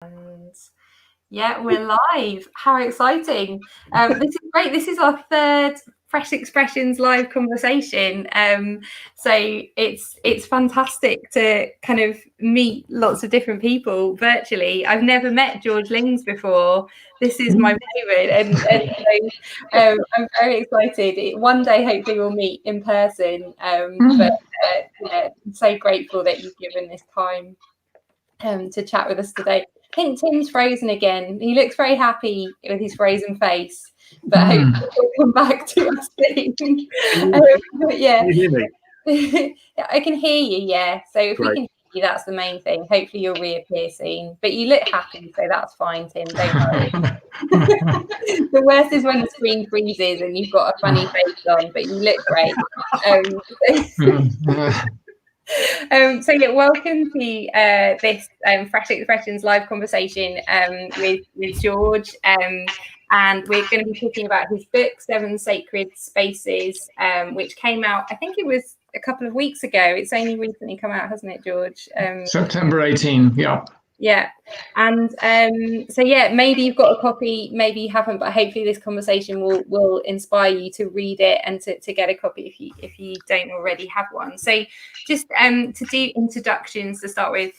And yeah, we're live. How exciting. This is great. This is our third Fresh Expressions live conversation. So it's fantastic to kind of meet lots of different people virtually. I've never met George Lings before. This is my moment, and so I'm very excited. One day, hopefully, we'll meet in person. But yeah, I'm so grateful that you've given this time to chat with us today. I think Tim's frozen again. He looks very happy with his frozen face, but hopefully he'll come back to us soon. Yeah, can you hear me? I can hear you. Yeah, so if Great. we can hear you, that's the main thing. Hopefully you'll reappear soon. But you look happy, so that's fine, Tim. Don't worry. The worst is when the screen freezes and you've got a funny face on, but you look great. So yeah, welcome to this Fresh Expressions live conversation with George, and we're going to be talking about his book 7 Sacred Spaces, which came out, I think it was a couple of weeks ago. It's only recently come out, hasn't it, George? September 18, yeah. Yeah, and so yeah, maybe you've got a copy, maybe you haven't, but hopefully this conversation will inspire you to read it and to get a copy if you don't already have one. So just to do introductions to start with,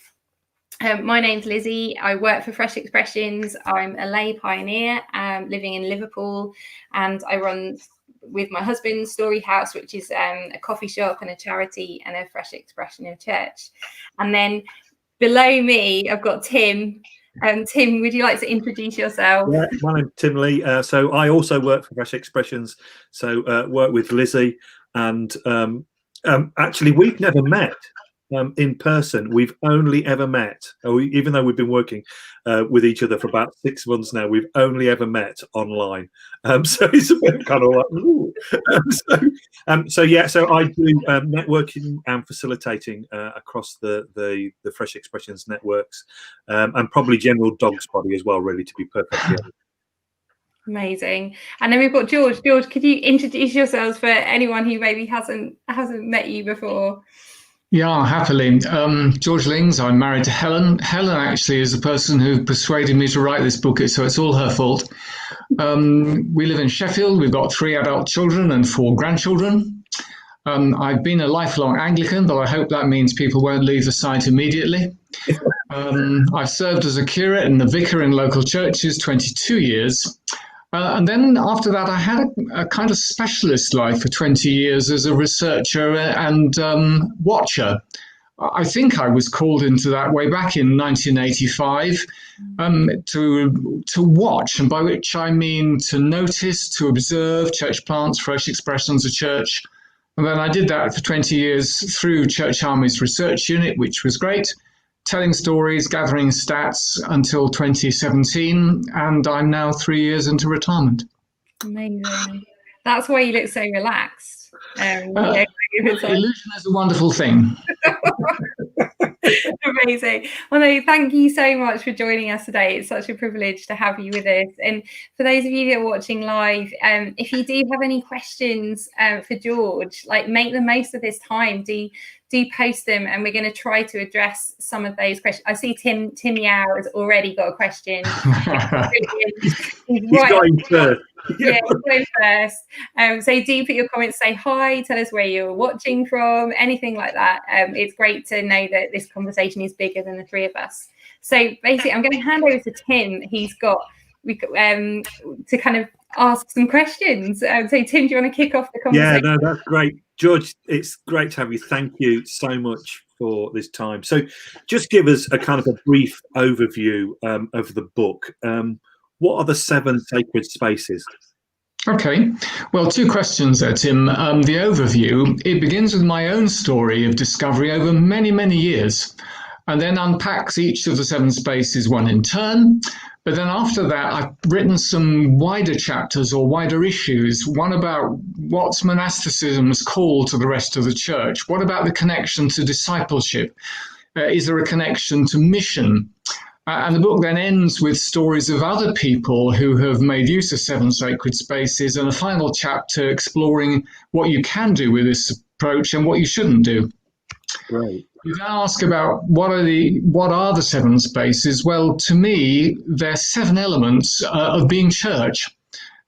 my name's Lizzie. I work for Fresh Expressions. I'm a lay pioneer living in Liverpool, and I run with my husband Story House, which is a coffee shop and a charity and a Fresh Expression in a church. And then below me, I've got Tim. Tim, would you like to introduce yourself? Yeah, my name's Tim Lee. So I also work for Fresh Expressions. So work with Lizzie, and actually we've never met in person. We've only ever met, even though we've been working with each other for about 6 months now, we've only ever met online. So it's a bit kind of like, ooh. So I do networking and facilitating across the Fresh Expressions networks, and probably general dog's body as well, really, to be perfectly honest. Amazing. And then we've got George. George, could you introduce yourselves for anyone who maybe hasn't met you before? Yeah, happily. George Lings, I'm married to Helen. Helen actually is the person who persuaded me to write this book, so it's all her fault. We live in Sheffield. We've got 3 adult children and 4 grandchildren. I've been a lifelong Anglican, but I hope that means people won't leave the site immediately. I've served as a curate and a vicar in local churches 22 years. And then after that, I had a kind of specialist life for 20 years as a researcher and watcher. I think I was called into that way back in 1985 to watch, and by which I mean to notice, to observe church plants, Fresh Expressions of Church. And then I did that for 20 years through Church Army's research unit, which was great. Telling stories, gathering stats until 2017, and I'm now 3 years into retirement. Amazing. That's why you look so relaxed. Illusion is a wonderful thing. Amazing. Well, no, thank you so much for joining us today. It's such a privilege to have you with us. And for those of you that are watching live, if you do have any questions for George, like, make the most of this time. Do post them, and we're going to try to address some of those questions. I see Tim Yao has already got a question. He's going first. Yeah, go first. So do put your comments, say hi, tell us where you're watching from, anything like that. It's great to know that this conversation is bigger than the 3 of us. So basically, I'm going to hand over to Tim. He's got to kind of ask some questions. So Tim, do you want to kick off the conversation? Yeah, no, that's great. George, it's great to have you. Thank you so much for this time. So just give us a kind of a brief overview of the book. What are the 7 sacred spaces? Okay, well, 2 questions there, Tim. The overview, it begins with my own story of discovery over many, many years, and then unpacks each of the 7 spaces one in turn. But then after that, I've written some wider chapters or wider issues. One about what's monasticism's call to the rest of the church? What about the connection to discipleship? Is there a connection to mission? And the book then ends with stories of other people who have made use of 7 sacred spaces, and a final chapter exploring what you can do with this approach and what you shouldn't do. Great. You then ask about what are the seven spaces? Well, to me, there are seven elements of being church.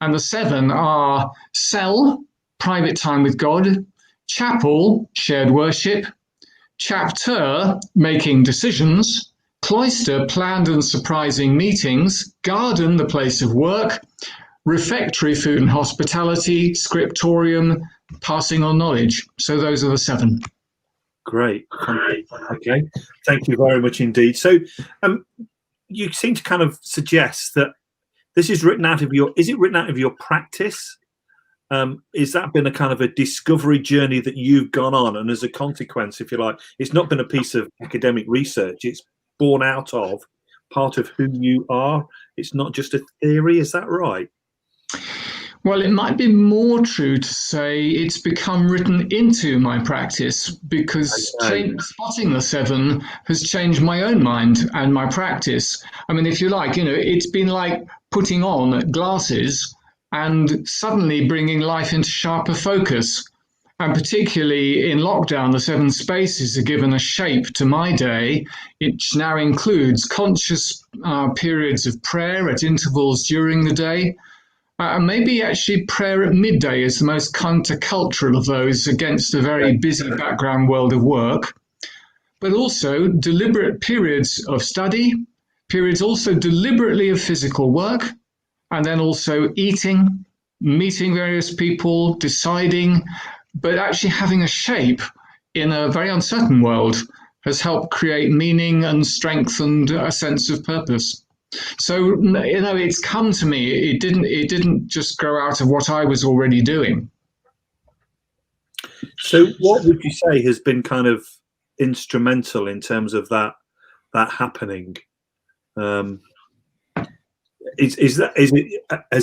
And the seven are cell, private time with God; chapel, shared worship; chapter, making decisions; cloister, planned and surprising meetings; garden, the place of work; refectory, food and hospitality; scriptorium, passing on knowledge. So those are the seven. Great. Okay. Thank you very much indeed. So you seem to kind of suggest that this is written out of your practice? Is that been a kind of a discovery journey that you've gone on, and as a consequence, if you like, it's not been a piece of academic research, it's born out of part of who you are? It's not just a theory, is that right? Well, it might be more true to say it's become written into my practice, because spotting the seven has changed my own mind and my practice. I mean, if you like, it's been like putting on glasses and suddenly bringing life into sharper focus. And particularly in lockdown, the seven spaces are given a shape to my day, which now includes conscious periods of prayer at intervals during the day. Maybe actually prayer at midday is the most countercultural of those against a very busy background world of work. But also deliberate periods of study, periods also deliberately of physical work, and then also eating, meeting various people, deciding, but actually having a shape in a very uncertain world has helped create meaning and strength and a sense of purpose. So, it's come to me. It didn't just grow out of what I was already doing. So what would you say has been kind of instrumental in terms of that happening? Has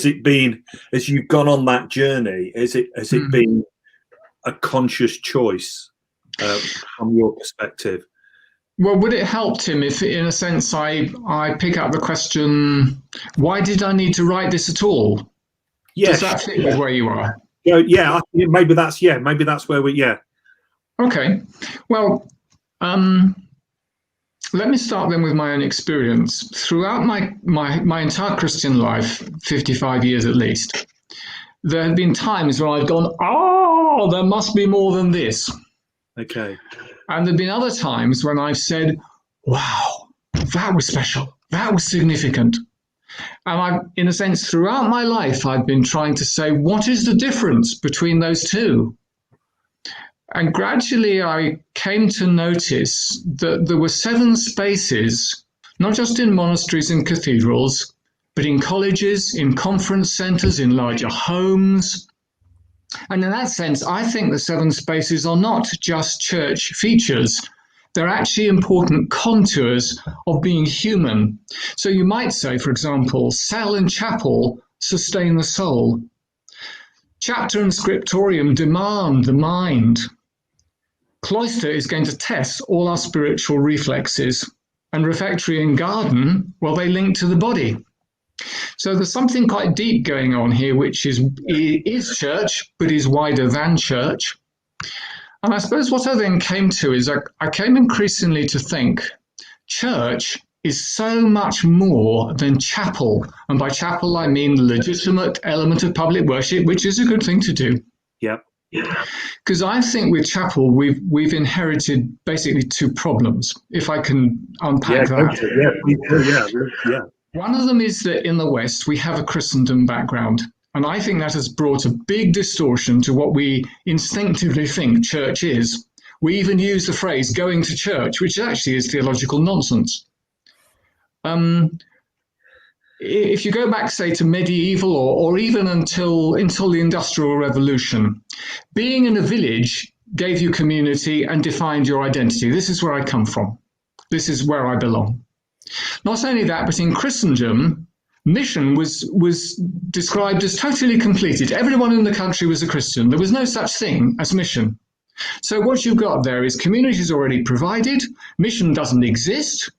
it been, as you've gone on that journey, has it been a conscious choice from your perspective? Well, would it help, Tim, if in a sense I pick up the question, why did I need to write this at all? Does that fit with where you are? Yeah, maybe that's where we, yeah. Okay. Well, let me start then with my own experience. Throughout my entire Christian life, 55 years at least, there have been times when I've gone, oh, there must be more than this. Okay. And there have been other times when I've said, wow, that was special. That was significant. And in a sense, throughout my life, I've been trying to say, what is the difference between those two? And gradually I came to notice that there were seven spaces, not just in monasteries and cathedrals, but in colleges, in conference centres, in larger homes. And in that sense, I think the seven spaces are not just church features. They're actually important contours of being human. So you might say, for example, cell and chapel sustain the soul. Chapter and scriptorium demand the mind. Cloister is going to test all our spiritual reflexes. And refectory and garden, well, they link to the body. So there's something quite deep going on here, which is church, but is wider than church. And I suppose what I then came to is I came increasingly to think church is so much more than chapel. And by chapel, I mean the legitimate element of public worship, which is a good thing to do. Yep. Because I think with chapel, we've inherited basically two problems, if I can unpack that. Yeah. One of them is that in the West, we have a Christendom background. And I think that has brought a big distortion to what we instinctively think church is. We even use the phrase going to church, which actually is theological nonsense. If you go back, say, to medieval or even until the Industrial Revolution, being in a village gave you community and defined your identity. This is where I come from. This is where I belong. Not only that, but in Christendom, mission was described as totally completed. Everyone in the country was a Christian. There was no such thing as mission. So what you've got there is community is already provided, mission doesn't exist.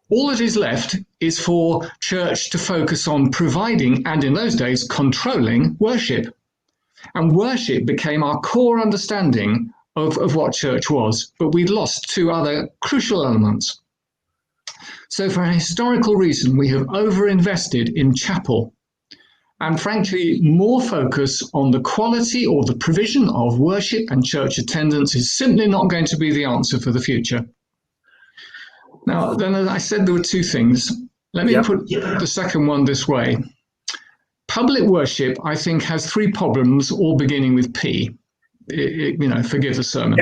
All that is left is for church to focus on providing, and in those days, controlling worship. And worship became our core understanding of what church was, but we'd lost two other crucial elements. So for a historical reason, we have overinvested in chapel. And frankly, more focus on the quality or the provision of worship and church attendance is simply not going to be the answer for the future. Now, then, as I said, there were two things. Let me put the second one this way. Public worship, I think, has three problems, all beginning with P. Forgive the sermon.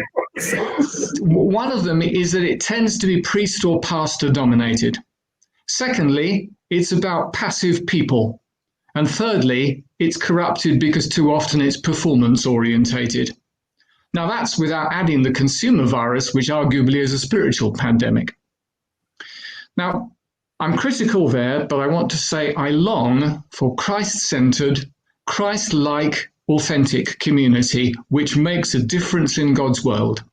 One of them is that it tends to be priest or pastor dominated. Secondly, it's about passive people. And thirdly, it's corrupted because too often it's performance orientated. Now that's without adding the consumer virus, which arguably is a spiritual pandemic. Now, I'm critical there, but I want to say I long for Christ-centered, Christ-like, authentic community, which makes a difference in God's world.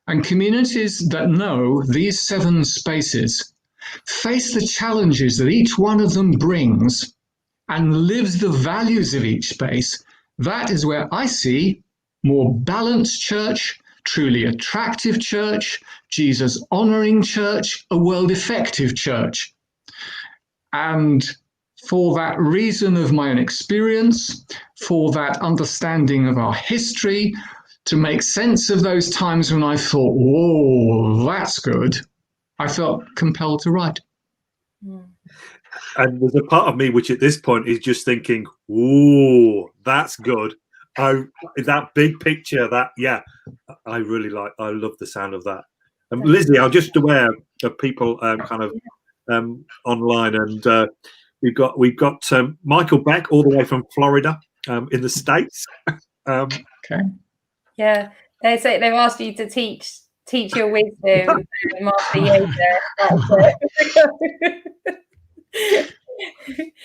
And communities that know these 7 spaces face the challenges that each one of them brings and lives the values of each space. That is where I see more balanced church, truly attractive church, Jesus honoring church, a world effective church. And for that reason of my own experience, for that understanding of our history, to make sense of those times when I thought, whoa, that's good, I felt compelled to write. And there's a part of me which at this point is just thinking, "Ooh, that's good." That big picture, I really like. I love the sound of that. Lizzie, I'm just aware of people online, and we've got Michael Beck all the way from Florida in the States. Okay. Yeah, they've asked you to teach your wisdom, Master Yoda.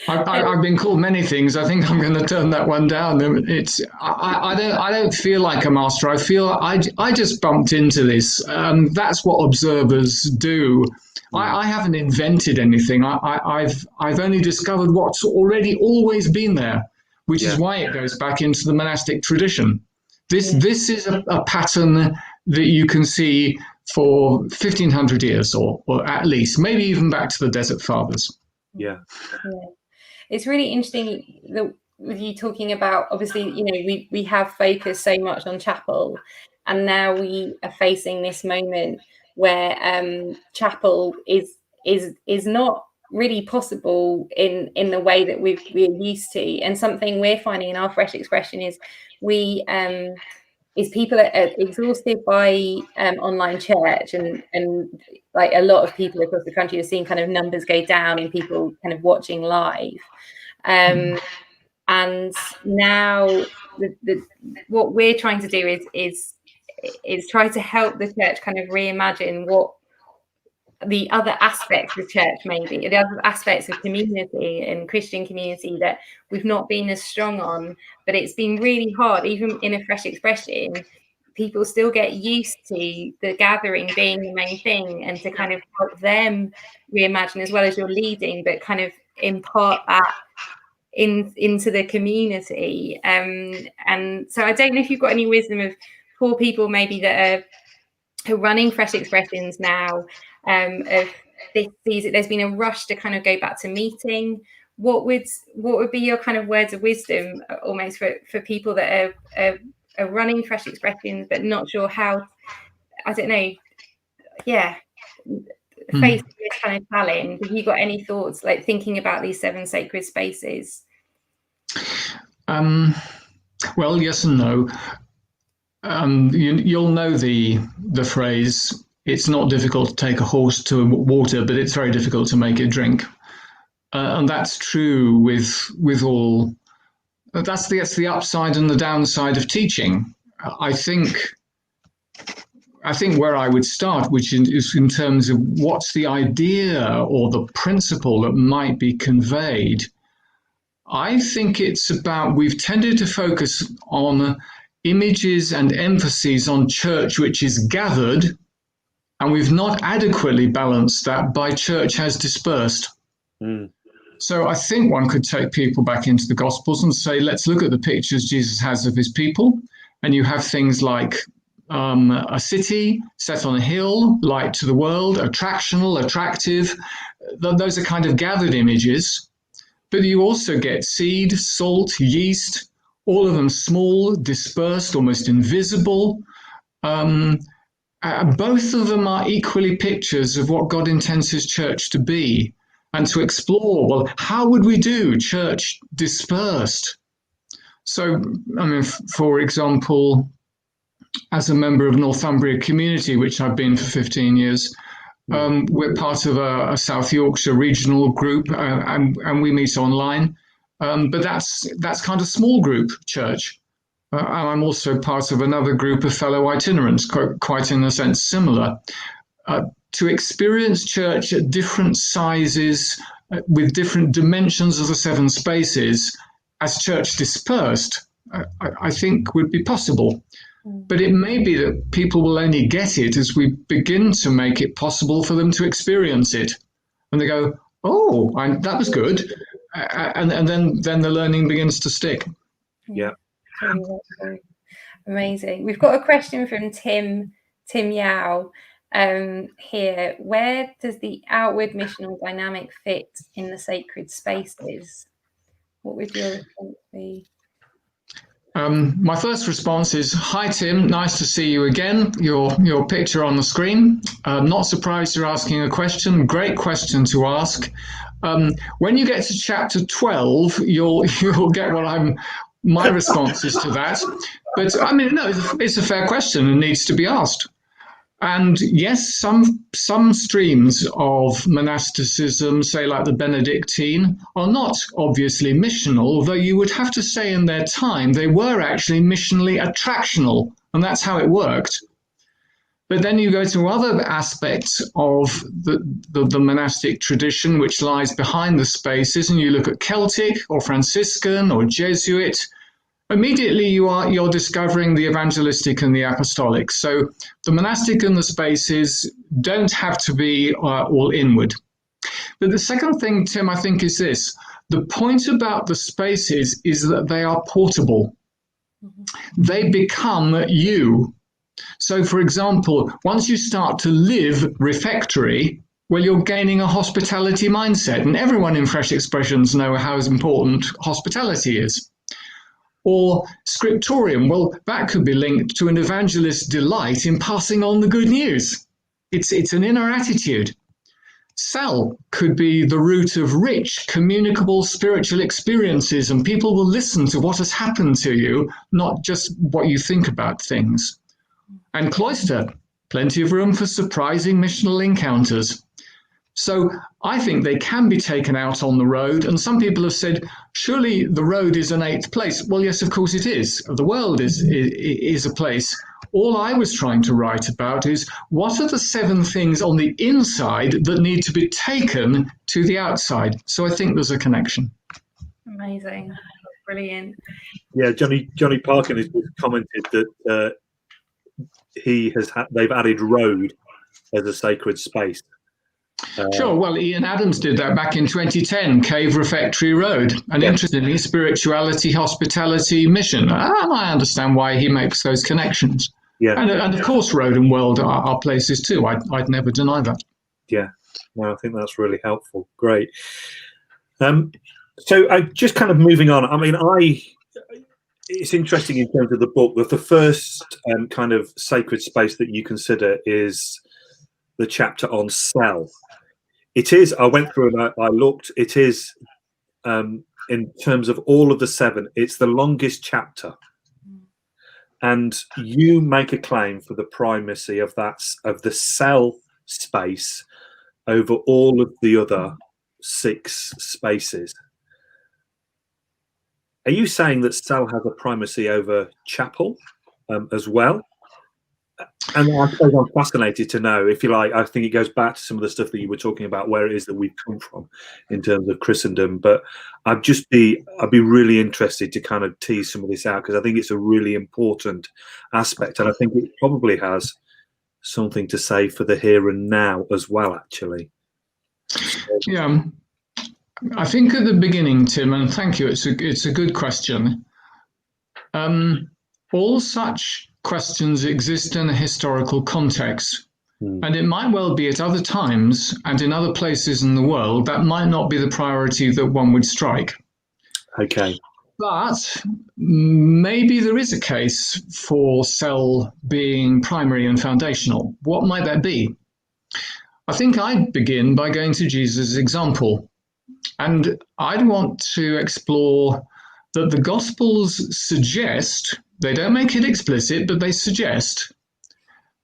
I've been called many things. I think I'm going to turn that one down. I don't feel like a master. I feel I just bumped into this. That's what observers do. I haven't invented anything. I've only discovered what's already always been there, which is why it goes back into the monastic tradition. This is a pattern that you can see for 1,500 years, or at least, maybe even back to the Desert Fathers. Yeah. It's really interesting that with you talking about, obviously, we have focused so much on chapel, and now we are facing this moment where chapel is not really possible in the way that we're used to. And something we're finding in our fresh expression is people are exhausted by online church, and like a lot of people across the country are seeing kind of numbers go down in people kind of watching live. And now what we're trying to do is try to help the church kind of reimagine what the other aspects of church, maybe the other aspects of community and Christian community that we've not been as strong on. But it's been really hard, even in a fresh expression. People still get used to the gathering being the main thing, and to kind of help them reimagine, as well as you're leading, but kind of impart that into the community. And so I don't know if you've got any wisdom for people maybe that are running fresh expressions now. Of this season, there's been a rush to kind of go back to meeting. What would be your kind of words of wisdom, almost for people that are running fresh expressions but not sure how? I don't know. Yeah, face this kind of challenge. Have you got any thoughts, like thinking about these 7 sacred spaces? Well, yes and no. You'll know the phrase, it's not difficult to take a horse to water, but it's very difficult to make it drink. And that's true with all. That's the upside and the downside of teaching. I think where I would start, which is in terms of what's the idea or the principle that might be conveyed. I think it's about, we've tended to focus on images and emphases on church which is gathered, and we've not adequately balanced that by church has dispersed. So I think one could take people back into the Gospels and say, let's look at the pictures Jesus has of his people, and you have things like a city set on a hill, light to the world, attractional, attractive. Those are kind of gathered images. But you also get seed, salt, yeast, all of them small, dispersed, almost invisible. Both of them are equally pictures of what God intends his church to be, and to explore, well, how would we do church dispersed? So, I mean, for example, as a member of Northumbria Community, which I've been for 15 years, we're part of a South Yorkshire regional group, and we meet online. But that's kind of small group church. And I'm also part of another group of fellow itinerants, quite in a sense similar. To experience church at different sizes, with different dimensions of the seven spaces, as church dispersed, I think would be possible. But it may be that people will only get it as we begin to make it possible for them to experience it. And they go, oh, that was good. And then the learning begins to stick. Yeah. Amazing. We've got a question from Tim Yao here. Where does the outward missional dynamic fit in the sacred spaces? What would your response be? My first response is, hi Tim, nice to see you again. Your picture on the screen. Not surprised you're asking a question. Great question to ask. When you get to chapter 12, you'll get my responses to that. But I mean, no, it's a fair question and needs to be asked. And yes, some streams of monasticism, say like the Benedictine, are not obviously missional, although you would have to say in their time they were actually missionally attractional, and that's how it worked. But then you go to other aspects of the monastic tradition which lies behind the spaces, and you look at Celtic or Franciscan or Jesuit. Immediately you're discovering the evangelistic and the apostolic. So the monastic and the spaces don't have to be all inward. But the second thing, Tim, I think is this. The point about the spaces is that they are portable. They become you. So, for example, once you start to live refectory, well, you're gaining a hospitality mindset. And everyone in Fresh Expressions know how important hospitality is. Or scriptorium, well, that could be linked to an evangelist's delight in passing on the good news. It's an inner attitude. Cell could be the root of rich, communicable spiritual experiences, and people will listen to what has happened to you, not just what you think about things. And cloister, plenty of room for surprising missional encounters. So I think they can be taken out on the road. And some people have said, surely the road is an eighth place. Well, yes, of course it is. The world is a place. All I was trying to write about is what are the seven things on the inside that need to be taken to the outside? So I think there's a connection. Amazing. Brilliant. Yeah, Johnny Parkin has commented that they've added road as a sacred space. Sure. Well, Ian Adams did that back in 2010, Cave Refectory Road. And interestingly, spirituality, hospitality, mission. And I understand why he makes those connections. Yeah. And of course, road and world are places too. I'd never deny that. Yeah. No, I think that's really helpful. Great. So I just kind of moving on. I mean, it's interesting in terms of the book that the first kind of sacred space that you consider is the chapter on cell. It is, I went through and I looked, it is, in terms of all of the seven, it's the longest chapter. And you make a claim for the primacy of the cell space over all of the other 6 spaces. Are you saying that cell has a primacy over chapel as well? And I suppose I'm fascinated to know, if you like, I think it goes back to some of the stuff that you were talking about, where it is that we've come from in terms of Christendom. But I'd be really interested to kind of tease some of this out, because I think it's a really important aspect, and I think it probably has something to say for the here and now as well, actually. Yeah, I think at the beginning, Tim, and thank you. It's a good question. All such questions exist in a historical context. And it might well be at other times and in other places in the world that might not be the priority that one would strike. Okay. But maybe there is a case for cell being primary and foundational. What might that be? I think I'd begin by going to Jesus' example. And I'd want to explore that the Gospels suggest, they don't make it explicit, but they suggest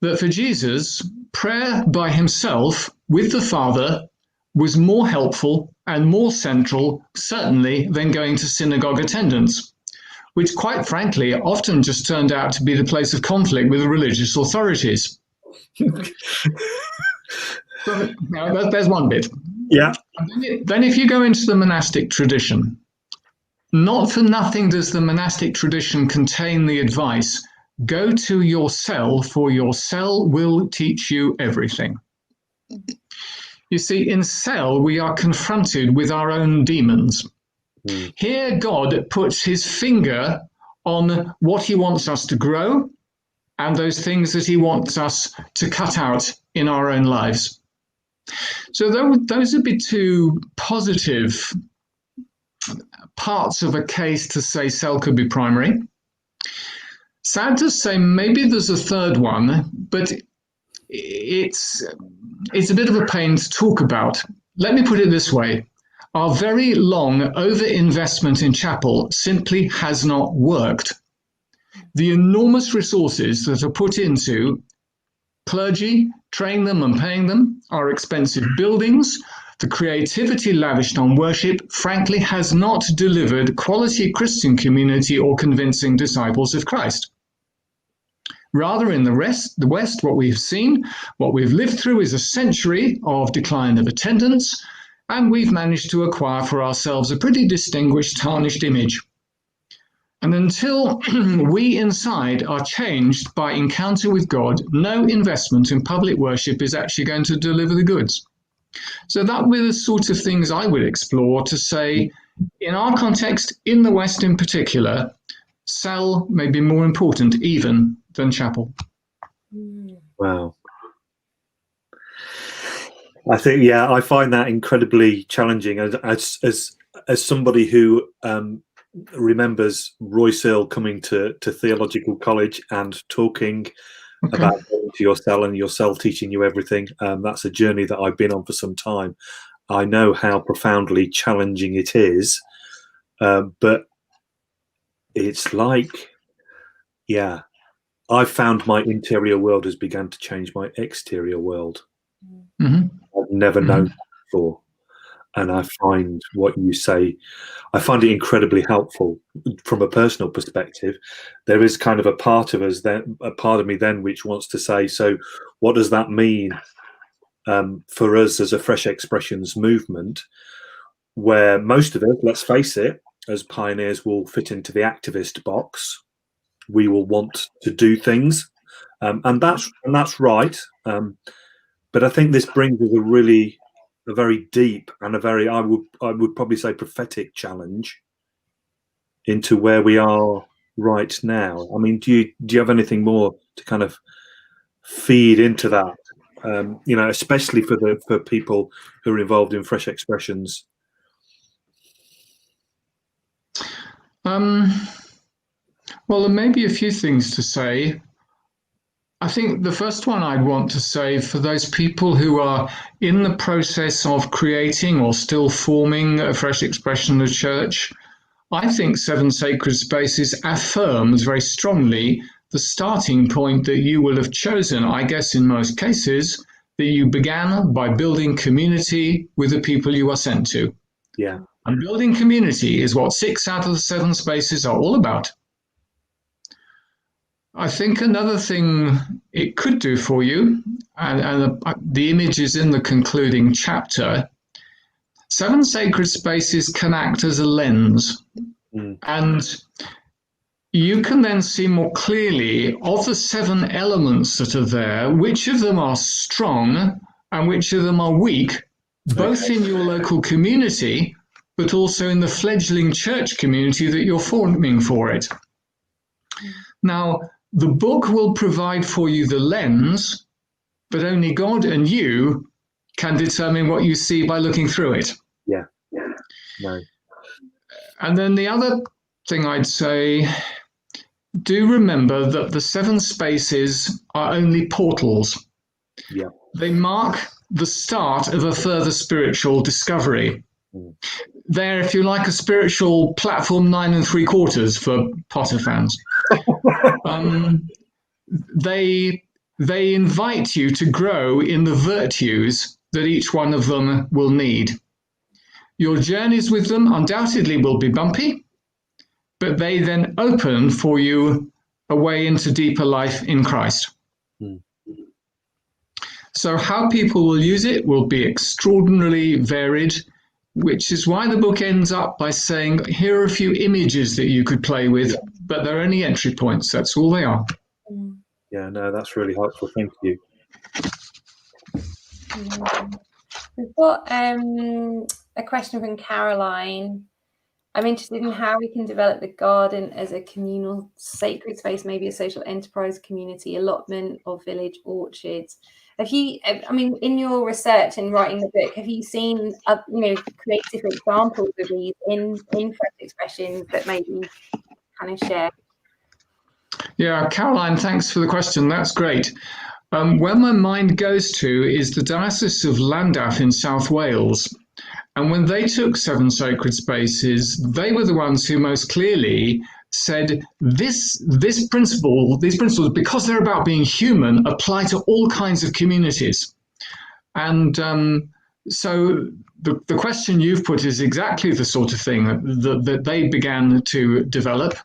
that for Jesus, prayer by himself with the Father was more helpful and more central, certainly, than going to synagogue attendance, which quite frankly often just turned out to be the place of conflict with the religious authorities. So, now, there's one bit. Yeah. Then if you go into the monastic tradition, not for nothing does the monastic tradition contain the advice, go to your cell, for your cell will teach you everything. You see, in cell, we are confronted with our own demons. Here, God puts his finger on what he wants us to grow and those things that he wants us to cut out in our own lives. So those would be two positive parts of a case to say cell could be primary. Sad to say, maybe there's a third one, but it's a bit of a pain to talk about. Let me put it this way. Our very long over-investment in chapel simply has not worked. The enormous resources that are put into clergy, training them and paying them, our expensive buildings, the creativity lavished on worship, frankly, has not delivered quality Christian community or convincing disciples of Christ. Rather, in the West, what we've seen, what we've lived through is a century of decline of attendance, and we've managed to acquire for ourselves a pretty distinguished, tarnished image. And until we inside are changed by encounter with God, no investment in public worship is actually going to deliver the goods. So that were the sort of things I would explore to say, in our context, in the West in particular, cell may be more important even than chapel. Wow. I think, yeah, I find that incredibly challenging as somebody who remembers Roy Searle coming to theological college and talking about going to your cell and your cell teaching you everything. That's a journey that I've been on for some time. I know how profoundly challenging it is, but it's like, yeah, I've found my interior world has begun to change my exterior world. I've never known that before. And I find what you say, I find it incredibly helpful from a personal perspective. There is kind of a part of us, then, a part of me then, which wants to say, so what does that mean for us as a Fresh Expressions movement, where most of us, let's face it, as pioneers will fit into the activist box. We will want to do things, and that's right. But I think this brings us a very deep and a very, I would probably say, prophetic challenge into where we are right now. I mean, do you have anything more to kind of feed into that? Especially for people who are involved in Fresh Expressions. Well, there may be a few things to say. I think the first one I'd want to say, for those people who are in the process of creating or still forming a Fresh Expression of Church, I think Seven Sacred Spaces affirms very strongly the starting point that you will have chosen, I guess in most cases, that you began by building community with the people you are sent to. Yeah. And building community is what 6 out of the 7 spaces are all about. I think another thing it could do for you, and the image is in the concluding chapter, 7 sacred spaces can act as a lens. And you can then see more clearly of the 7 elements that are there, which of them are strong and which of them are weak, both in your local community, but also in the fledgling church community that you're forming for it. Now, the book will provide for you the lens, but only God and you can determine what you see by looking through it. Yeah. No. And then the other thing I'd say, do remember that the 7 spaces are only portals. Yeah. They mark the start of a further spiritual discovery. They're, if you like, a spiritual platform 9 3/4 for Potter fans. They invite you to grow in the virtues that each one of them will need. Your journeys with them undoubtedly will be bumpy, but they then open for you a way into deeper life in Christ. So how people will use it will be extraordinarily varied, which is why the book ends up by saying, here are a few images that you could play with, but they're only entry points. That's all they are. Yeah, no, that's really helpful. Thank you. We've got a question from Caroline. I'm interested in how we can develop the garden as a communal sacred space, maybe a social enterprise, community allotment, or village orchards. Have you, I mean, in your research and writing the book, have you seen, creative examples of these in Fresh Expressions that maybe kind of share? Yeah, Caroline, thanks for the question. That's great. Where my mind goes to is the Diocese of Llandaff in South Wales. And when they took 7 sacred spaces, they were the ones who most clearly said these principles, because they're about being human, apply to all kinds of communities. And so the question you've put is exactly the sort of thing that they began to develop.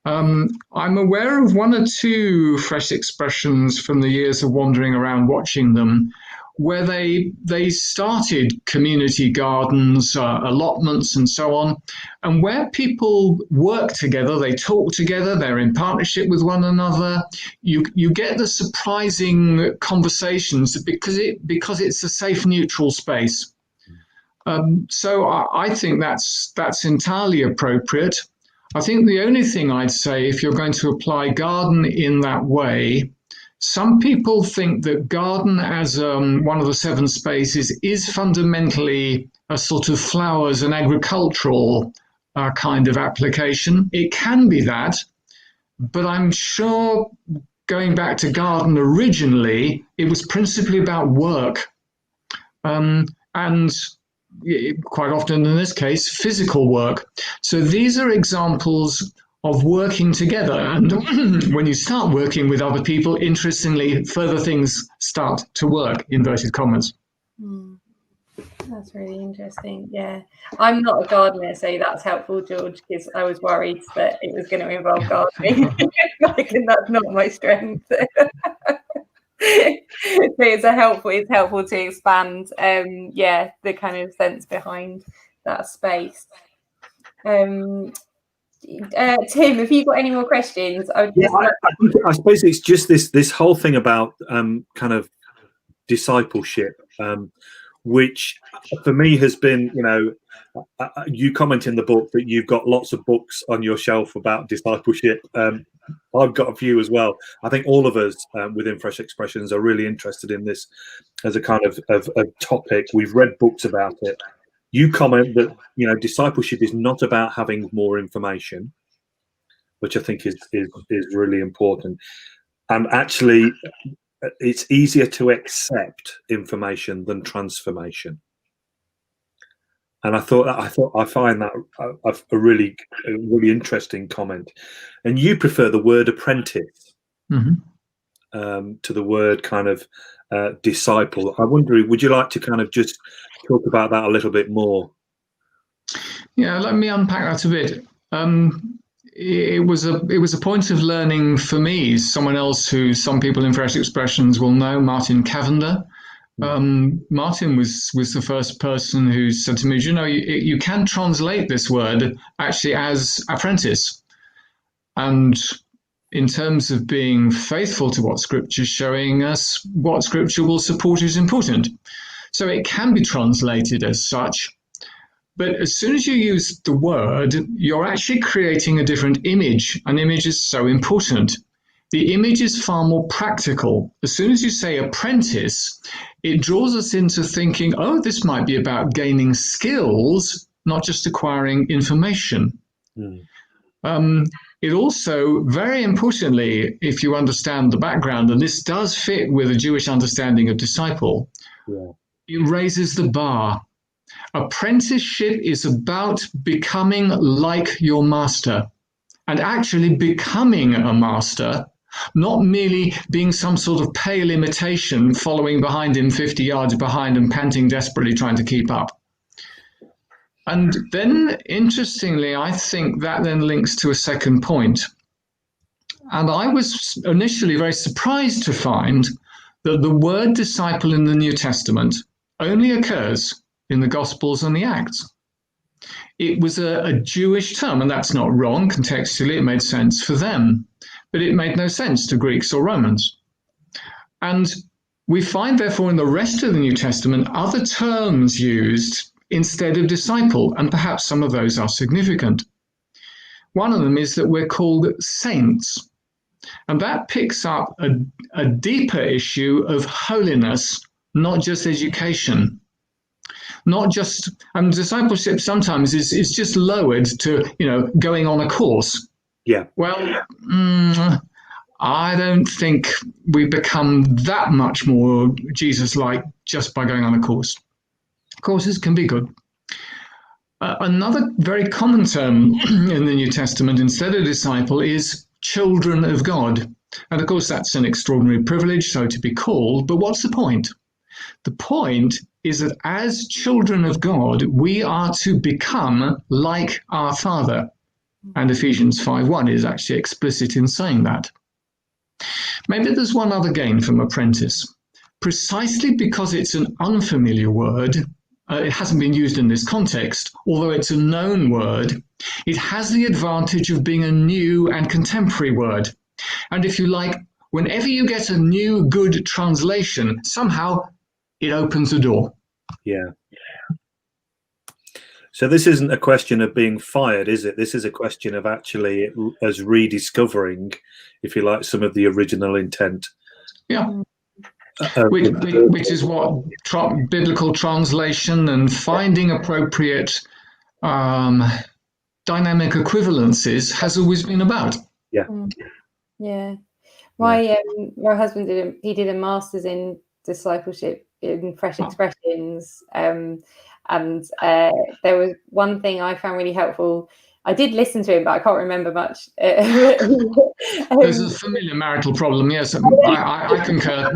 I'm aware of 1 or 2 Fresh Expressions from the years of wandering around watching them, where they started community gardens, allotments and so on, and where people work together, they talk together, they're in partnership with one another. You get the surprising conversations because it's a safe, neutral space. So I think that's entirely appropriate. I think the only thing I'd say, if you're going to apply garden in that way, some people think that garden as one of the 7 spaces is fundamentally a sort of flowers and agricultural kind of application. It can be that, but I'm sure going back to garden originally, it was principally about work. And quite often in this case, physical work. So these are examples of working together. And when you start working with other people, interestingly, further things start to work, inverted commas. That's really interesting. Yeah. I'm not a gardener, so that's helpful, George, because I was worried that it was going to involve gardening. And that's not my strength. So it's helpful to expand the kind of sense behind that space. Tim, have you got any more questions? I suppose it's just this whole thing about kind of discipleship, which for me has been, you comment in the book that you've got lots of books on your shelf about discipleship. I've got a few as well. I think all of us within Fresh Expressions are really interested in this as a kind of topic. We've read books about it. You comment that discipleship is not about having more information, which I think is really important, and actually it's easier to accept information than transformation. And I find that a really interesting comment. And you prefer the word apprentice to the word kind of disciple. I wonder, would you like to kind of just talk about that a little bit more? Yeah, let me unpack that a bit. It was a point of learning for me. Someone else who some people in Fresh Expressions will know, Martin Cavender. Martin was the first person who said to me, you can translate this word actually as apprentice. And in terms of being faithful to what Scripture is showing us, what Scripture will support is important. So it can be translated as such. But as soon as you use the word, you're actually creating a different image. An image is so important. The image is far more practical. As soon as you say apprentice, it draws us into thinking, oh, this might be about gaining skills, not just acquiring information. It also, very importantly, if you understand the background, and this does fit with a Jewish understanding of disciple, it raises the bar. Apprenticeship is about becoming like your master, and actually becoming a master, not merely being some sort of pale imitation following behind him 50 yards behind and panting desperately trying to keep up. And then, interestingly, I think that then links to a second point. And I was initially very surprised to find that the word disciple in the New Testament only occurs in the Gospels and the Acts. It was a Jewish term, and that's not wrong. Contextually, it made sense for them, but it made no sense to Greeks or Romans. And we find, therefore, in the rest of the New Testament, other terms used instead of disciple, and perhaps some of those are significant. One of them is that we're called saints, and that picks up a deeper issue of holiness, not just education. Not just, and discipleship sometimes is just lowered to, going on a course. Yeah. Well, I don't think we become that much more Jesus-like just by going on a course. Courses can be good. Another very common term in the New Testament instead of disciple is children of God. And of course, that's an extraordinary privilege, so to be called. But what's the point? The point is that as children of God, we are to become like our Father. And Ephesians 5:1 is actually explicit in saying that. Maybe there's one other gain from apprentice. Precisely because it's an unfamiliar word, it hasn't been used in this context, although it's a known word, it has the advantage of being a new and contemporary word. And if you like, whenever you get a new good translation, somehow it opens a door. Yeah. So this isn't a question of being fired, is it? This is a question of actually as rediscovering, if you like, some of the original intent. Yeah. Which is what biblical translation and finding appropriate dynamic equivalences has always been about. Yeah. Yeah. My husband did a master's in discipleship in fresh expressions, and there was one thing I found really helpful. I did listen to him, but I can't remember much. There's a familiar marital problem. Yes, I concur.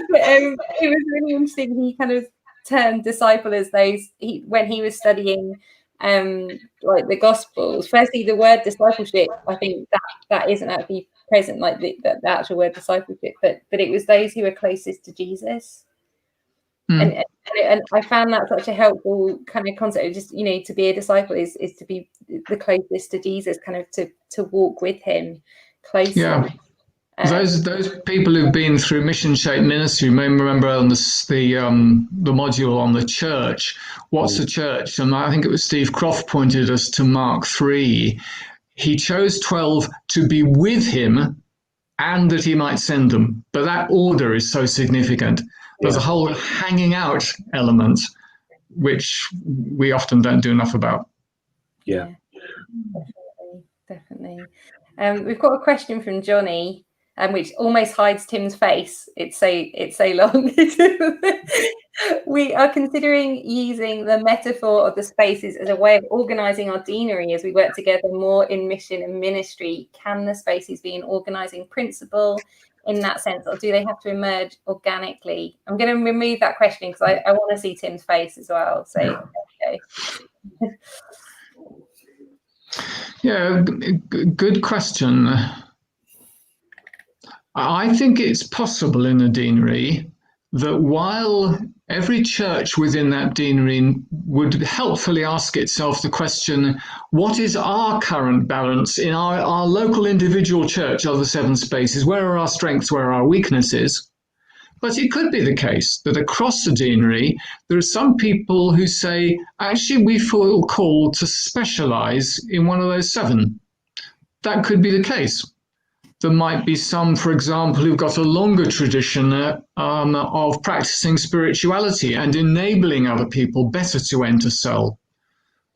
But, it was really interesting. He kind of termed disciple as those when he was studying like the Gospels. Firstly, the word discipleship, I think that isn't actually present, like the actual word discipleship, but it was those who were closest to Jesus. And I found that such a helpful kind of concept. Just to be a disciple is to be the closest to Jesus, kind of to walk with him closely. Yeah. Those people who've been through mission shaped ministry may remember on the module on the church. What's the church? And I think it was Steve Croft pointed us to Mark 3. He chose 12 to be with him and that he might send them. But that order is so significant. There's a whole hanging out element, which we often don't do enough about. Yeah. Definitely. We've got a question from Johnny, which almost hides Tim's face. It's so long. We are considering using the metaphor of the spaces as a way of organising our deanery as we work together more in mission and ministry. Can the spaces be an organising principle in that sense, or do they have to emerge organically? I'm going to remove that question because I want to see Tim's face as well. So, okay. Yeah, good question. I think it's possible in a deanery that while every church within that deanery would helpfully ask itself the question, what is our current balance in our local individual church of the 7 spaces? Where are our strengths? Where are our weaknesses? But it could be the case that across the deanery, there are some people who say, actually, we feel called to specialize in one of those 7. That could be the case. There might be some, for example, who've got a longer tradition of practicing spirituality and enabling other people better to enter cell.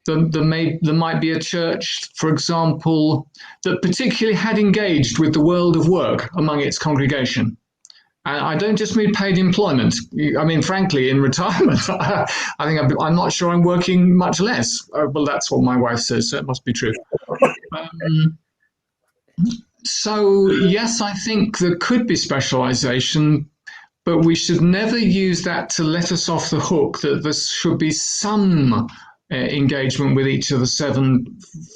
There might be a church, for example, that particularly had engaged with the world of work among its congregation. And I don't just mean paid employment. I mean, frankly, in retirement, I'm not sure I'm working much less. Well, that's what my wife says, so it must be true. So, yes, I think there could be specialization, but we should never use that to let us off the hook that there should be some engagement with each of the 7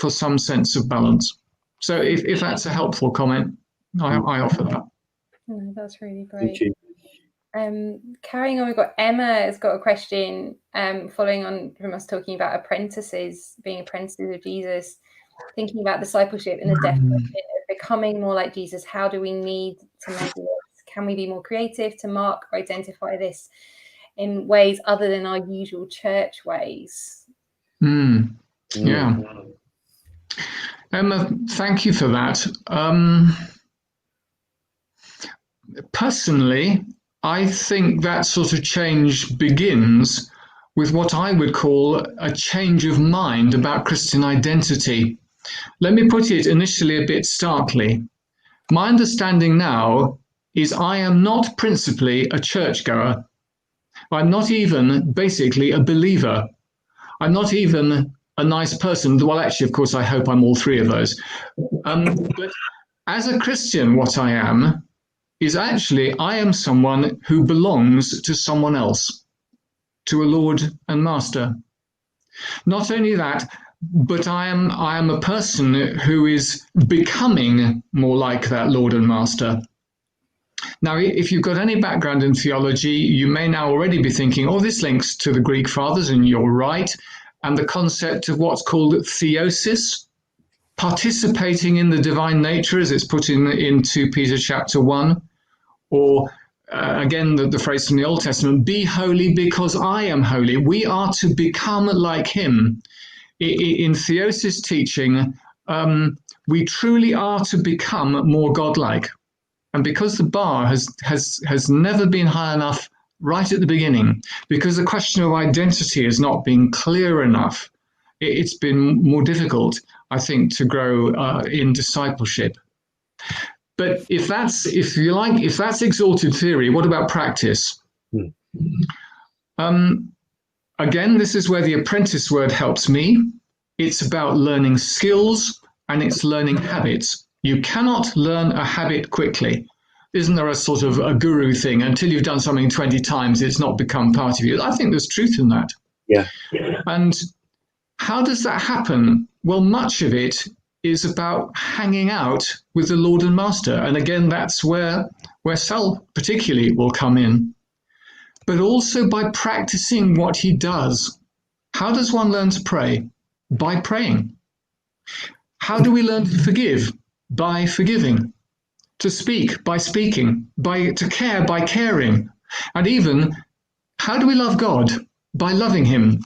for some sense of balance. So if that's a helpful comment, I offer that. Oh, that's really great. Carrying on, we've got Emma has got a question following on from us talking about apprentices, being apprentices of Jesus, thinking about discipleship and the definition of becoming more like Jesus. How do we need to measure this? Can we be more creative to mark or identify this in ways other than our usual church ways? Yeah. Emma, thank you for that. Personally, I think that sort of change begins with what I would call a change of mind about Christian identity. Let me put it initially a bit starkly. My understanding now is I am not principally a churchgoer. I'm not even basically a believer. I'm not even a nice person. Well, actually, of course, I hope I'm all 3 of those. But as a Christian, what I am is actually I am someone who belongs to someone else, to a Lord and Master. Not only that, but I am a person who is becoming more like that Lord and Master. Now, if you've got any background in theology, you may now already be thinking, oh, this links to the Greek fathers, and you're right, and the concept of what's called theosis, participating in the divine nature, as it's put in 2 Peter chapter 1, or again, the phrase from the Old Testament, be holy because I am holy. We are to become like him. In theosis teaching, we truly are to become more godlike. And because the bar has never been high enough right at the beginning, because the question of identity has not been clear enough, it's been more difficult, I think, to grow in discipleship. But if that's exalted theory, what about practice? Again, this is where the apprentice word helps me. It's about learning skills and it's learning habits. You cannot learn a habit quickly. Isn't there a sort of a guru thing? Until you've done something 20 times, it's not become part of you. I think there's truth in that. Yeah. And how does that happen? Well, much of it is about hanging out with the Lord and Master. And again, that's where Sal particularly will come in. But also by practicing what he does. How does one learn to pray? By praying. How do we learn to forgive? By forgiving. To speak? By speaking. To care? By caring. And even, how do we love God? By loving him.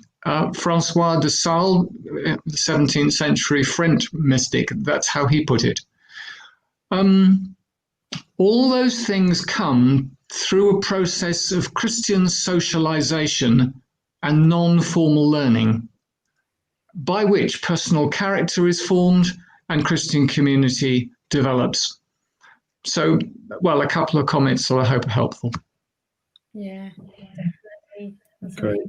Francois de Sales, 17th century French mystic, that's how he put it. All those things come through a process of Christian socialization and non-formal learning, by which personal character is formed and Christian community develops. So, well, a couple of comments that I hope are helpful. Yeah, definitely. That's Great.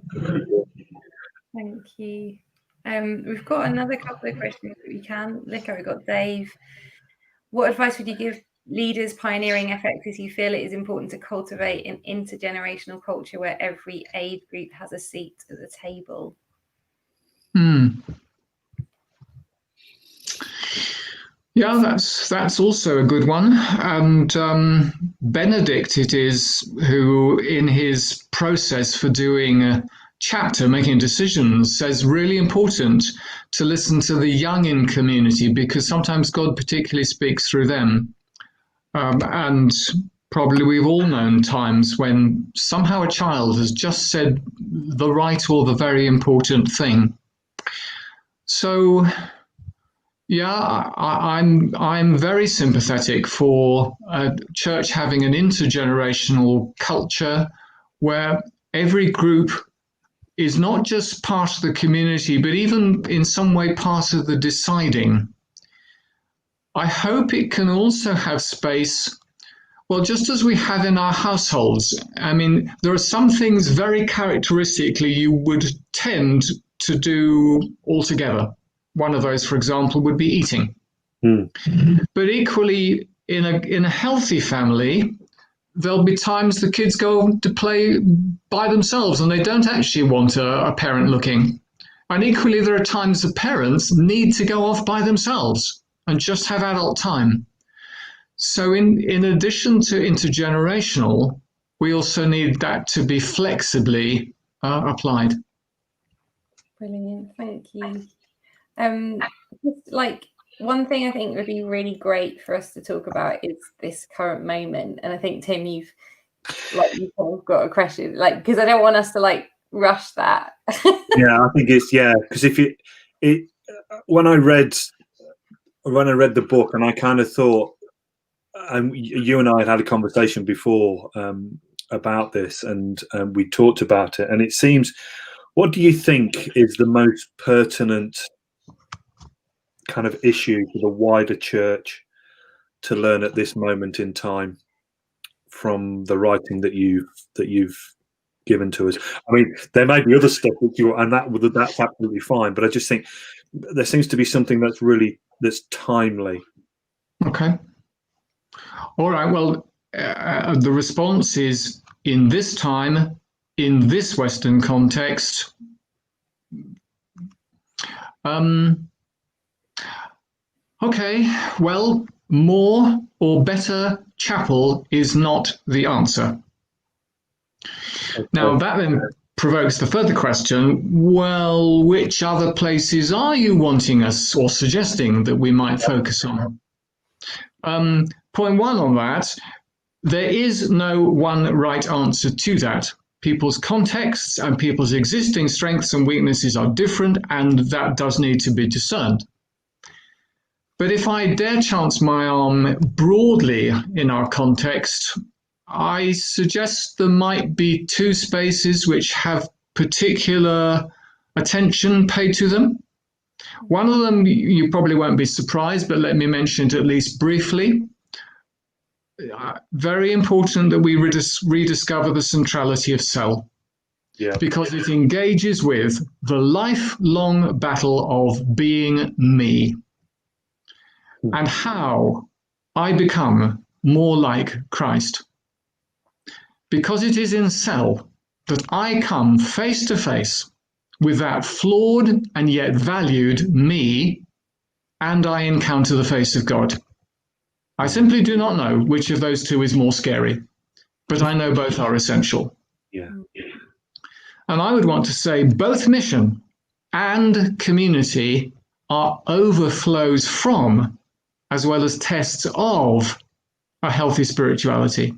Thank you. We've got another couple of questions that we can look at. We've got Dave. What advice would you give leaders pioneering FX as you feel it is important to cultivate an intergenerational culture where every age group has a seat at the table? Yeah, that's also a good one. And Benedict it is who, in his process for doing a chapter, making decisions, says really important to listen to the young in community because sometimes God particularly speaks through them. And Probably we've all known times when somehow a child has just said the right or the very important thing. So, yeah, I'm very sympathetic for a church having an intergenerational culture where every group is not just part of the community, but even in some way part of the deciding. I hope it can also have space, well, just as we have in our households. I mean, there are some things very characteristically you would tend to do altogether. One of those, for example, would be eating. But equally, in a healthy family, there'll be times the kids go to play by themselves and they don't actually want a parent looking. And equally, there are times the parents need to go off by themselves and just have adult time. So in addition to intergenerational, we also need that to be flexibly applied. Brilliant, thank you. Just like one thing I think would be really great for us to talk about is this current moment. And I think, Tim, you've kind of got a question, like, because I don't want us to like rush that. Yeah, I think it's, because when I read the book, and I kind of thought, and you and I had a conversation before about this, and we talked about it, and it seems, what do you think is the most pertinent kind of issue for the wider church to learn at this moment in time from the writing that you've given to us? I mean, there may be other stuff that that's absolutely fine, but I just think there seems to be something that's timely. Okay. All right. Well, the response is, in this time, in this Western context, okay, well, more or better chapel is not the answer. Okay. Now, that then provokes the further question, well, which other places are you wanting us or suggesting that we might focus on? Point one on that, there is no one right answer to that. People's contexts and people's existing strengths and weaknesses are different, and that does need to be discerned. But if I dare chance my arm broadly in our context, I suggest there might be two spaces which have particular attention paid to them. One of them, you probably won't be surprised, but let me mention it at least briefly. Very important that we rediscover the centrality of self, because it engages with the lifelong battle of being me and how I become more like Christ. Because it is in self that I come face to face with that flawed and yet valued me, and I encounter the face of God. I simply do not know which of those two is more scary, but I know both are essential. Yeah. And I would want to say both mission and community are overflows from, as well as tests of, a healthy spirituality.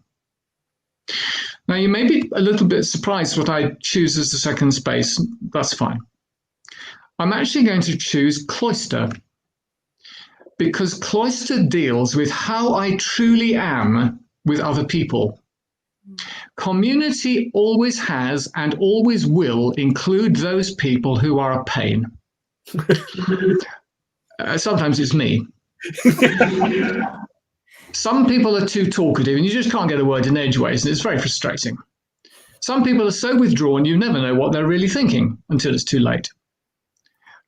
Now, you may be a little bit surprised what I choose as the second space. That's fine. I'm actually going to choose cloister, because cloister deals with how I truly am with other people. Community always has and always will include those people who are a pain. Sometimes it's me. Some people are too talkative and you just can't get a word in edgeways, and it's very frustrating. Some people are so withdrawn you never know what they're really thinking until it's too late.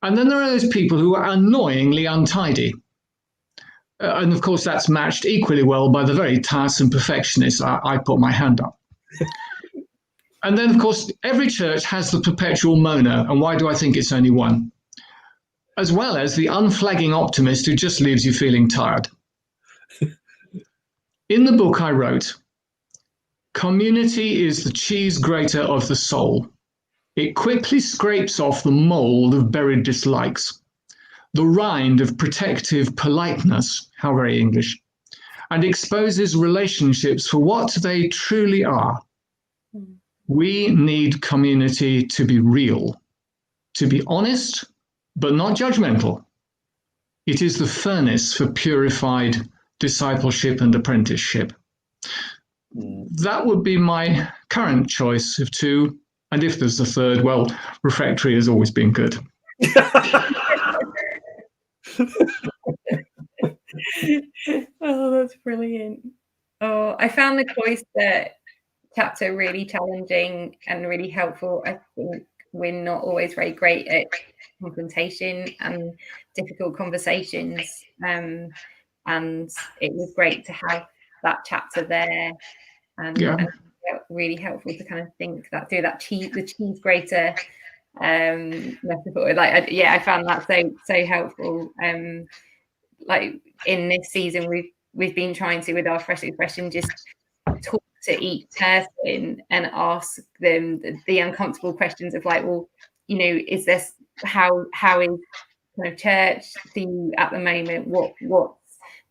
And then there are those people who are annoyingly untidy. And of course, that's matched equally well by the very tiresome perfectionists. I put my hand up. And then, of course, every church has the perpetual moaner. And why do I think it's only one? As well as the unflagging optimist who just leaves you feeling tired. In the book I wrote, community is the cheese grater of the soul. It quickly scrapes off the mold of buried dislikes, the rind of protective politeness, how very English, and exposes relationships for what they truly are. We need community to be real, to be honest, but not judgmental. It is the furnace for purified discipleship and apprenticeship. That would be my current choice of two. And if there's a third, well, refectory has always been good. Oh, that's brilliant. Oh, I found the Cloister chapter really challenging and really helpful. I think we're not always very great at confrontation and difficult conversations. And it was great to have that chapter there, and really helpful to kind of think that through, the cheese grater metaphor. I found that so helpful. Like in this season, we've been trying to, with our Fresh Expression, just talk to each person and ask them the uncomfortable questions of like, well, you know, is this how is kind of church for you at the moment? What's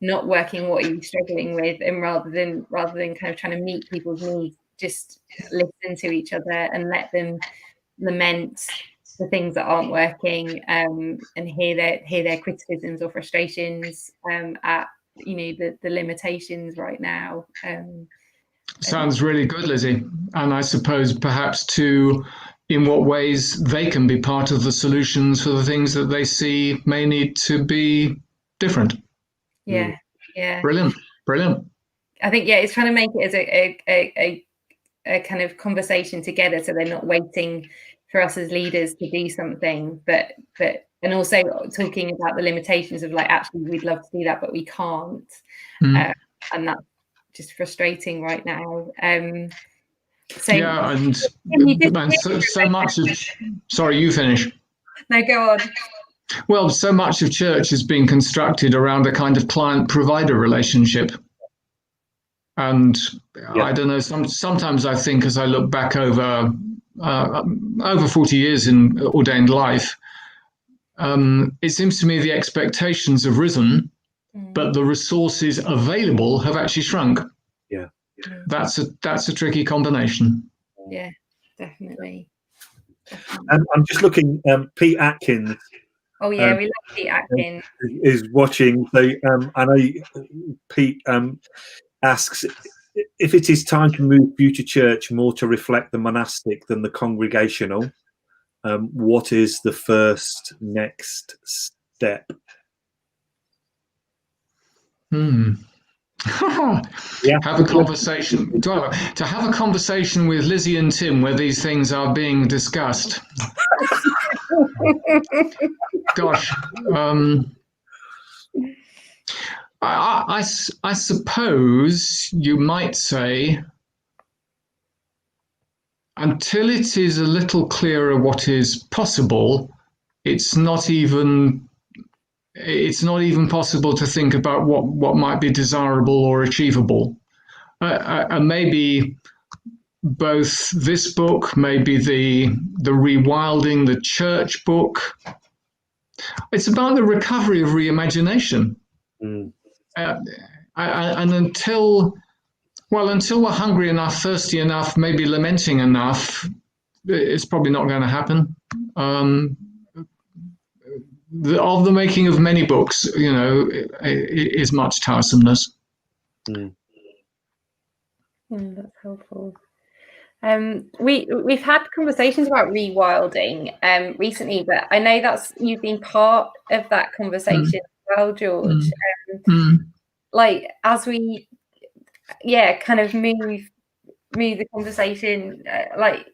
not working? What are you struggling with? And rather than kind of trying to meet people's needs, just listen to each other and let them lament the things that aren't working, and hear their criticisms or frustrations at, you know, the limitations right now. Sounds really good, Lizzie. And I suppose perhaps too, in what ways they can be part of the solutions for the things that they see may need to be different. Yeah. Brilliant. I think it's trying to make it as a kind of conversation together, so they're not waiting for us as leaders to do something, but and also talking about the limitations of like, actually we'd love to do that but we can't, and that's just frustrating right now. So much of, sorry, you finish. No, go on. Well, so much of church has been constructed around a kind of client-provider relationship. And I don't know, sometimes I think, as I look back over 40 years in ordained life, it seems to me the expectations have risen, but the resources available have actually shrunk. Yeah. That's a tricky combination. Yeah, definitely. I'm just looking, Pete Atkins. Oh yeah, we love Pete Atkins. Is watching. So I know Pete asks if it is time to move future church more to reflect the monastic than the congregational. What is the first next step? Have a conversation. To have a conversation with Lizzie and Tim where these things are being discussed. Gosh, I suppose you might say, until it is a little clearer what is possible, it's not even possible to think about what might be desirable or achievable. And maybe both this book, maybe the Rewilding the Church book, it's about the recovery of reimagination. And until we're hungry enough, thirsty enough, maybe lamenting enough, it's probably not going to happen. Of the making of many books, you know, is much tiresomeness. That's helpful. We've had conversations about rewilding recently, but I know you've been part of that conversation as well, George. Like as we kind of move the conversation, like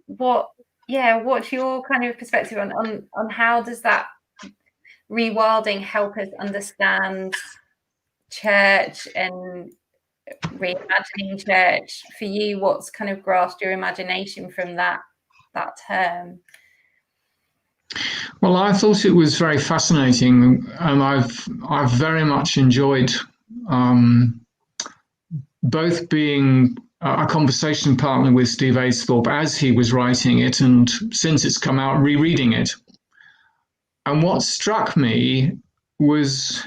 what's your kind of perspective on how does that rewilding help us understand church and reimagining church? For you, what's kind of grasped your imagination from that term? Well, I thought it was very fascinating, and I've very much enjoyed both being a conversation partner with Steve Aisthorpe as he was writing it, and since it's come out, rereading it. And what struck me was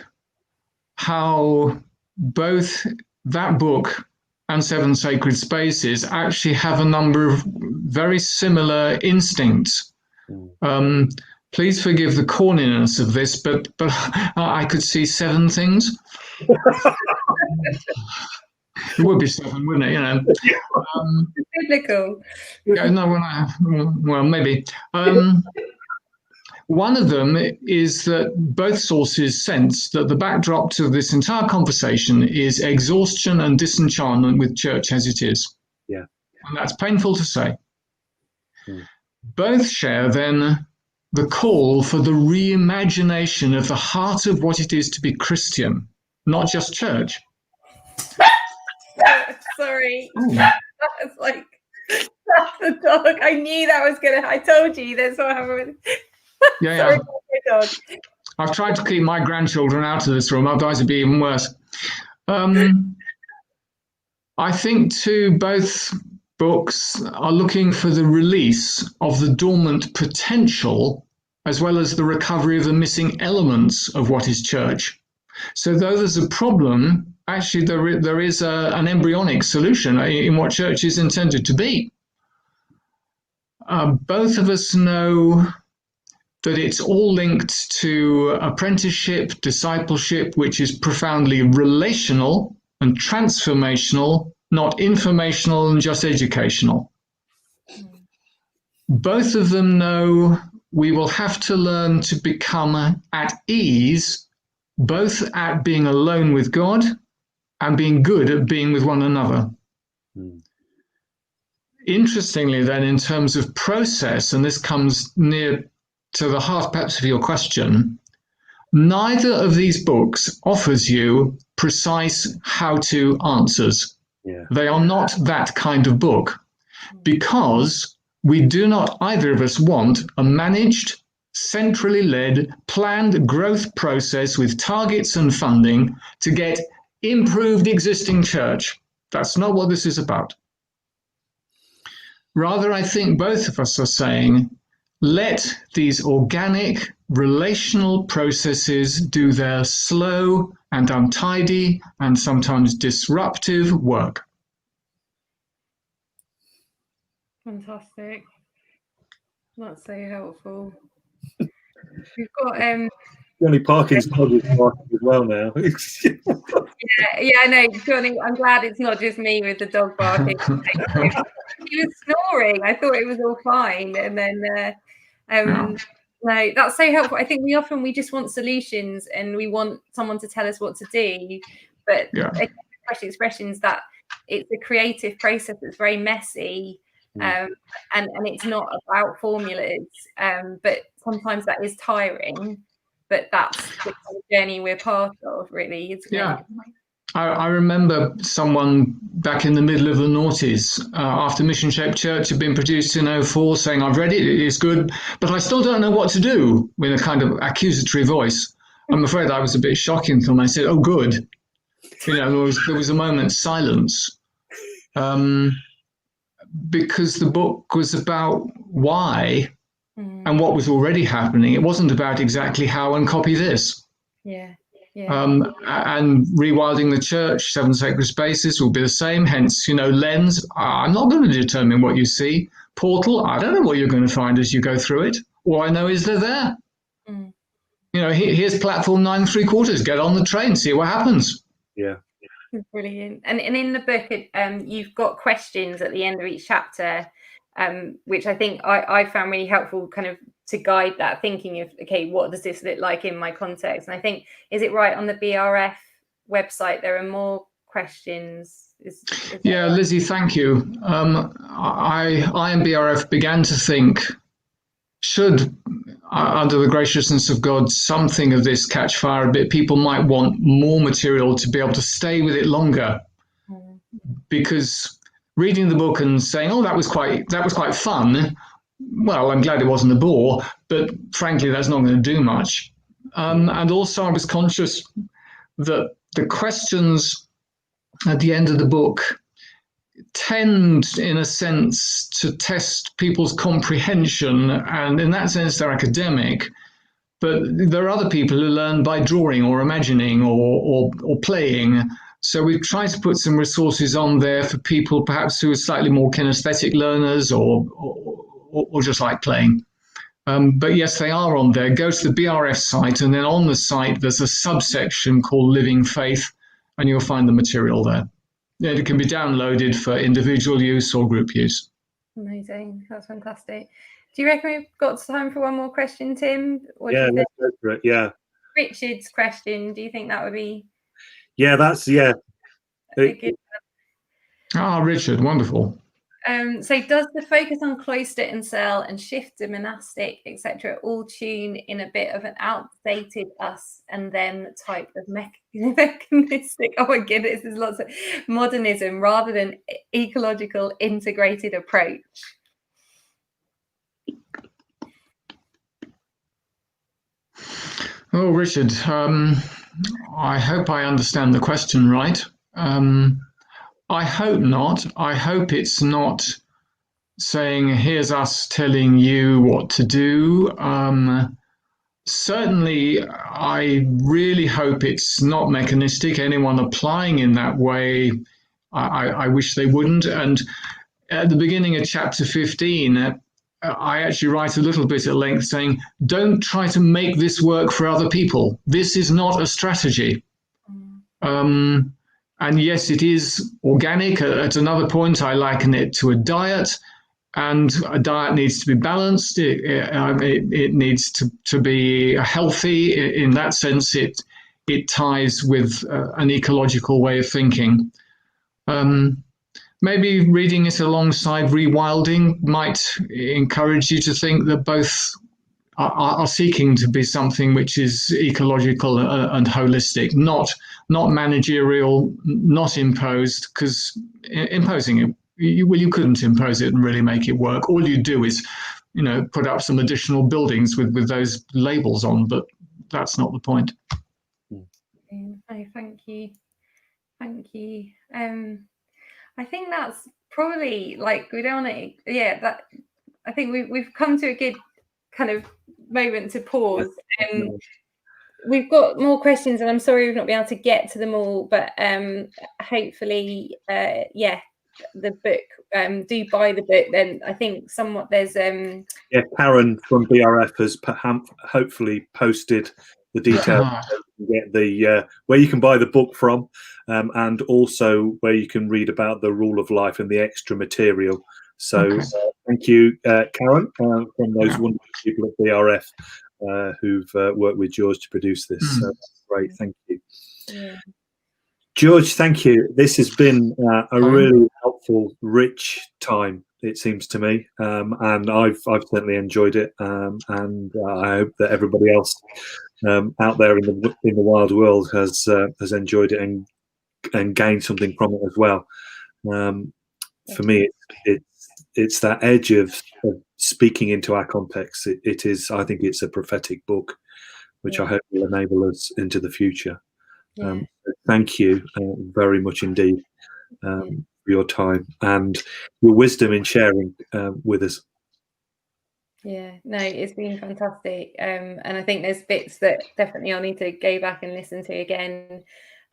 how both that book and Seven Sacred Spaces actually have a number of very similar instincts. Please forgive the corniness of this, but I could see 7 things. It would be 7, wouldn't it? You know. Biblical. Yeah, no, well, maybe. One of them is that both sources sense that the backdrop to this entire conversation is exhaustion and disenchantment with church as it is. Yeah. And that's painful to say. Both share then the call for the reimagination of the heart of what it is to be Christian, not just church. Sorry. That was like, that's the dog. I knew that was going to, I told you that's what happened. Yeah, Sorry, dog. I've tried to keep my grandchildren out of this room, otherwise it'd be even worse. I think too, both books are looking for the release of the dormant potential as well as the recovery of the missing elements of what is church. So though there's a problem, actually there is an embryonic solution in what church is intended to be. Both of us know that it's all linked to apprenticeship, discipleship, which is profoundly relational and transformational, not informational and just educational. Both of them know we will have to learn to become at ease, both at being alone with God and being good at being with one another. Interestingly, then, in terms of process, and this comes near to the heart perhaps of your question, neither of these books offers you precise how-to answers. Yeah. They are not that kind of book, because we do not either of us want a managed, centrally led, planned growth process with targets and funding to get improved existing church. That's not what this is about. Rather, I think both of us are saying, let these organic, relational processes do their slow and untidy and sometimes disruptive work. Fantastic. That's so helpful. We've got Johnny Parkins is as well now. yeah, no, Johnny, I'm glad it's not just me with the dog barking. He was snoring. I thought it was all fine, and then no, that's so helpful. I think we just want solutions, and we want someone to tell us what to do. But fresh expressions, that it's a creative process that's very messy, and it's not about formulas. But sometimes that is tiring. But that's the kind of journey we're part of, really. It's I remember someone back in the middle of the noughties, after Mission Shaped Church had been produced in 2004, saying, I've read it, it is good, but I still don't know what to do, with a kind of accusatory voice. I'm afraid I was a bit shocking to them. I said, oh, good. You know, there was a moment's silence, because the book was about why and what was already happening. It wasn't about exactly how and copy this. Yeah. And rewilding the church, Seven Sacred Spaces will be the same. Hence, lens. I'm not going to determine what you see. Portal. I don't know what you're going to find as you go through it. All I know is they're there. Here's platform 9 3/4. Get on the train. See what happens. Yeah. Brilliant. And in the book, you've got questions at the end of each chapter, which I think I found really helpful, kind of to guide that thinking of, okay, what does this look like in my context? And I think, is it right on the BRF website, there are more questions? Is yeah, right? Lizzie, thank you. I and BRF began to think, should, under the graciousness of God, something of this catch fire a bit, people might want more material to be able to stay with it longer. Because reading the book and saying, oh, that was quite fun. Well, I'm glad it wasn't a bore, but frankly, that's not going to do much. And also I was conscious that the questions at the end of the book tend, in a sense, to test people's comprehension. And in that sense, they're academic. But there are other people who learn by drawing or imagining or playing. So we've tried to put some resources on there for people perhaps who are slightly more kinesthetic learners or just like playing. But yes, they are on there. Go to the BRF site, and then on the site there's a subsection called Living Faith, and you'll find the material there. It can be downloaded for individual use or group use. Amazing. That's fantastic. Do you reckon we've got time for one more question, Tim? Yeah, let's go for it. Yeah. Richard's question, do you think that would be? Yeah, that's, yeah. Richard, wonderful. So does the focus on cloister and cell and shift to monastic, etc., all tune in a bit of an outdated us and them type of mechanistic, oh my goodness, there's lots of modernism rather than ecological integrated approach? Oh, Richard, I hope I understand the question right. I hope not. I hope it's not saying, here's us telling you what to do. Certainly, I really hope it's not mechanistic. Anyone applying in that way, I wish they wouldn't. And at the beginning of chapter 15, I actually write a little bit at length saying, don't try to make this work for other people. This is not a strategy. And yes, it is organic. At another point, I liken it to a diet, and a diet needs to be balanced. It needs to be healthy. In that sense, it ties with an ecological way of thinking. Maybe reading it alongside rewilding might encourage you to think that both are seeking to be something which is ecological and holistic, not managerial, not imposed, because imposing it, you couldn't impose it and really make it work. All you do is, put up some additional buildings with those labels on, but that's not the point. Oh, thank you. Thank you. I think that's probably we don't want to, that I think we've come to a good kind of moment to pause. We've got more questions, and I'm sorry we've not been able to get to them all, but hopefully, the book, do buy the book. Then I think somewhat there's Karen from BRF has hopefully posted the details get the where you can buy the book from, and also where you can read about the rule of life and the extra material. So thank you, Karen, from those wonderful people at BRF who've worked with George to produce this. So that's great. Thank you. Yeah. George, thank you. This has been a really helpful, rich time, it seems to me, and I've certainly enjoyed it, and I hope that everybody else out there in the wild world has enjoyed it and gained something from it as well. For me, it's that edge of speaking into our context. It is. I think it's a prophetic book, which I hope will enable us into the future. Thank you very much indeed for your time and your wisdom in sharing with us. Yeah, no, it's been fantastic. And I think there's bits that definitely I'll need to go back and listen to again.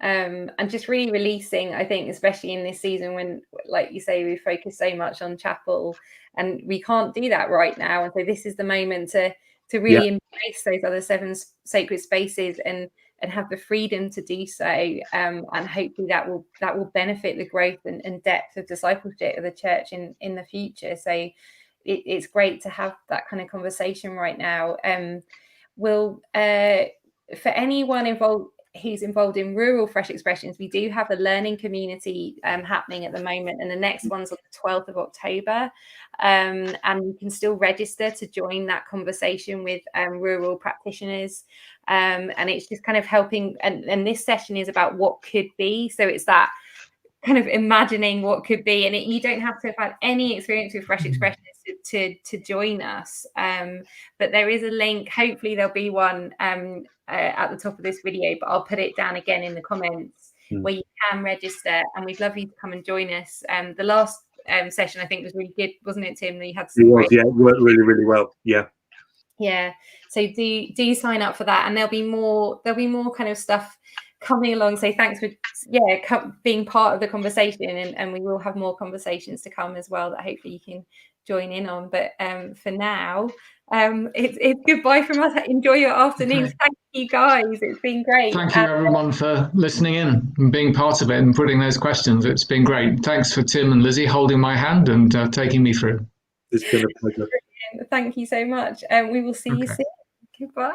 And just really releasing, I think, especially in this season when, like you say, we focus so much on chapel and we can't do that right now. And so this is the moment to really embrace those other 7 sacred spaces and have the freedom to do so, and hopefully that will benefit the growth and depth of discipleship of the church in the future. So it's great to have that kind of conversation right now. For anyone who's involved in rural fresh expressions, we do have a learning community happening at the moment, and the next one's on the 12th of October, and you can still register to join that conversation with rural practitioners, and it's just kind of helping, and this session is about what could be. So it's that kind of imagining what could be, and you don't have to have had any experience with fresh expressions to join us, but there is a link. Hopefully there'll be one at the top of this video, but I'll put it down again in the comments where you can register, and we'd love you to come and join us. The last session I think was really good, wasn't it, Tim? That you had some it worked really, really well. Yeah, so do sign up for that, and there'll be more kind of stuff coming along. So thanks for being part of the conversation, and we will have more conversations to come as well that hopefully you can join in on. But for now, it's goodbye from us. Enjoy your afternoons. Okay. Thank you guys, it's been great. Thank you everyone for listening in and being part of it and putting those questions. It's been great. Thanks for Tim and Lizzie holding my hand and taking me through. It's been a pleasure. Thank you so much. We will see you soon. Goodbye.